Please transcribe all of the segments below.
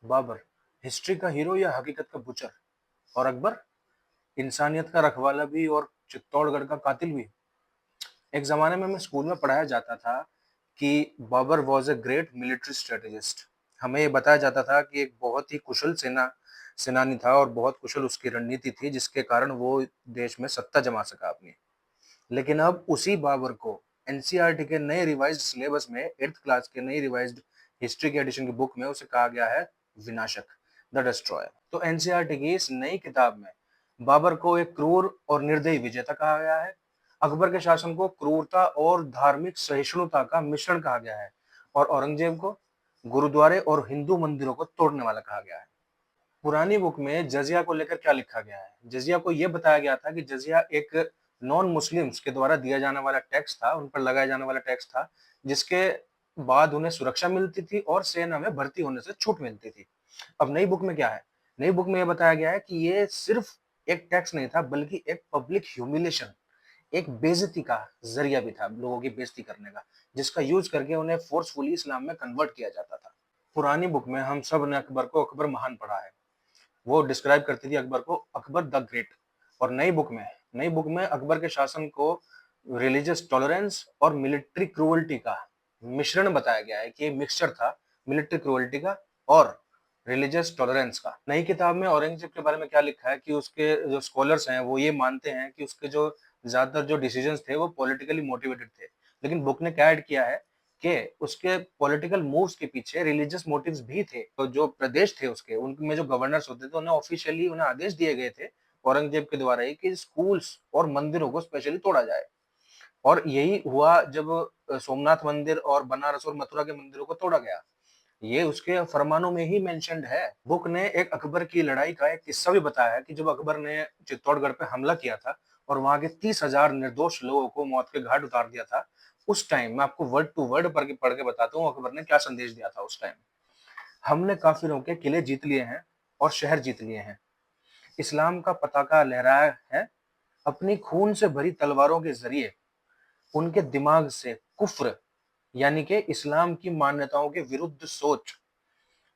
Babar history का hero या हकीकत का बुचर? और अकबर इंसानियत का रखवाला भी और चित्तौड़गढ़ का कातिल भी? एक ज़माने में हमें स्कूल में पढ़ाया जाता था कि Babar was a great military strategist. हमें ये बताया जाता था कि एक बहुत ही कुशल सेनानी था और बहुत कुशल उसकी रणनीति थी जिसके कारण वो देश में सत्ता जमा सका अपनी। लेकिन अब उसी बाबर को एनसीईआरटी के नए रिवाइज्ड सिलेबस में 8th क्लास के नई रिवाइज्ड हिस्ट्री के एडिशन की बुक में उसे कहा गया है विनाशक, द डिस्ट्रॉयर। तो एनसीईआरटी की इस नई किताब में बाबर को एक क्रूर और निर्दयी विजेता कहा गया है। अकबर के शासन को क्रूरता और धार्मिक सहिष्णुता का मिश्रण कहा गया है और औरंगजेब को गुरुद्वारे और हिंदू मंदिरों को तोड़ने वाला कहा गया है। पुरानी बुक में जजिया को लेकर क्या लिखा गया है? जजिया को यह बताया गया था कि जजिया एक नॉन मुस्लिम्स के द्वारा दिया जाने वाला टैक्स था, उन पर लगाया जाने वाला टैक्स था, जिसके बाद उन्हें सुरक्षा मिलती थी और सेना में भर्ती होने से छूट मिलती थी। अब नई बुक में क्या है? नई बुक में यह बताया गया है कि ये सिर्फ एक टैक्स नहीं था बल्कि एक पब्लिक ह्यूमिलेशन, एक बेइज्जती का जरिया भी था लोगों की बेइज्जती करने का, जिसका यूज करके उन्हें फोर्सफुली इस्लाम में कन्वर्ट किया जाता था। पुरानी बुक में हम सब ने अकबर को अकबर महान पढ़ा है, वो डिस्क्राइब करती थी अकबर को अकबर द ग्रेट। और नई बुक में अकबर के शासन को रिलीजियस टॉलरेंस और मिलिट्री क्रूअल्टी का मिश्रण बताया गया है कि ये मिक्सचर था मिलिट्री क्रूअल्टी का और रिलीजियस टॉलरेंस का। नई किताब में औरंगजेब के बारे में क्या लिखा है कि उसके जो स्कॉलर्स हैं वो ये मानते हैं कि उसके जो ज्यादातर जो डिसीजंस थे वो पॉलिटिकली मोटिवेटेड थे, लेकिन बुक ने क्या ऐड किया है कि उसके पॉलिटिकल मूव्स के पीछे रिलीजियस मोटिव्स भी थे। तो जो प्रदेश थे उसके उनमें जो गवर्नर्स होते थे उन्हें ऑफिशियली उन्हें आदेश दिए गए थे औरंगजेब के द्वारा ही कि स्कूल्स और मंदिरों को स्पेशली तोड़ा जाए। और यही हुआ जब सोमनाथ मंदिर और बनारस और मथुरा के मंदिरों को तोड़ा गया। ये उसके फरमानों में ही मेंशन्ड है। बुक ने एक अकबर की लड़ाई का एक किस्सा भी बताया है कि जब अकबर ने चित्तौड़गढ़ पे हमला किया था और वहां के 30,000 निर्दोष लोगों को मौत के घाट उतार दिया था, उस टाइम मैं आपको वर्ड टू वर्ड पढ़ के बताता हूँ अकबर ने क्या संदेश दिया था उस टाइम। हमने काफिरों के किले जीत लिए हैं और शहर जीत लिए हैं, इस्लाम का पताका लहराया है, अपनी खून से भरी तलवारों के जरिए उनके दिमाग से कुफ्र यानी कि इस्लाम की मान्यताओं के विरुद्ध सोच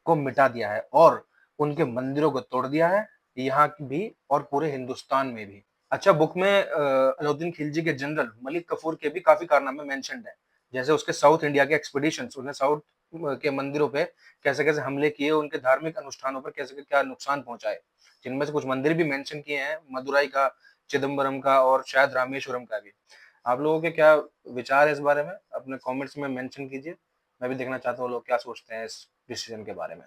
को मिटा दिया है और उनके मंदिरों को तोड़ दिया है, यहाँ की भी और पूरे हिंदुस्तान में भी। अच्छा, बुक में अलाउद्दीन खिलजी के जनरल मलिक कफूर के भी काफी कारनामे मेंशन्ड है, जैसे उसके साउथ इंडिया के एक्सपीडिशंस, उसने साउथ के मंदिरों पे कैसे कैसे हमले किए, उनके धार्मिक अनुष्ठानों पर कैसे क्या नुकसान पहुंचाए, जिनमें से कुछ मंदिर भी मेंशन किए हैं, मदुराई का, चिदम्बरम का और शायद रामेश्वरम का भी। आप लोगों के क्या विचार है इस बारे में? अपने कमेंट्स में मेंशन कीजिए। मैं भी देखना चाहता हूँ लोग क्या सोचते हैं इस डिसीजन के बारे में।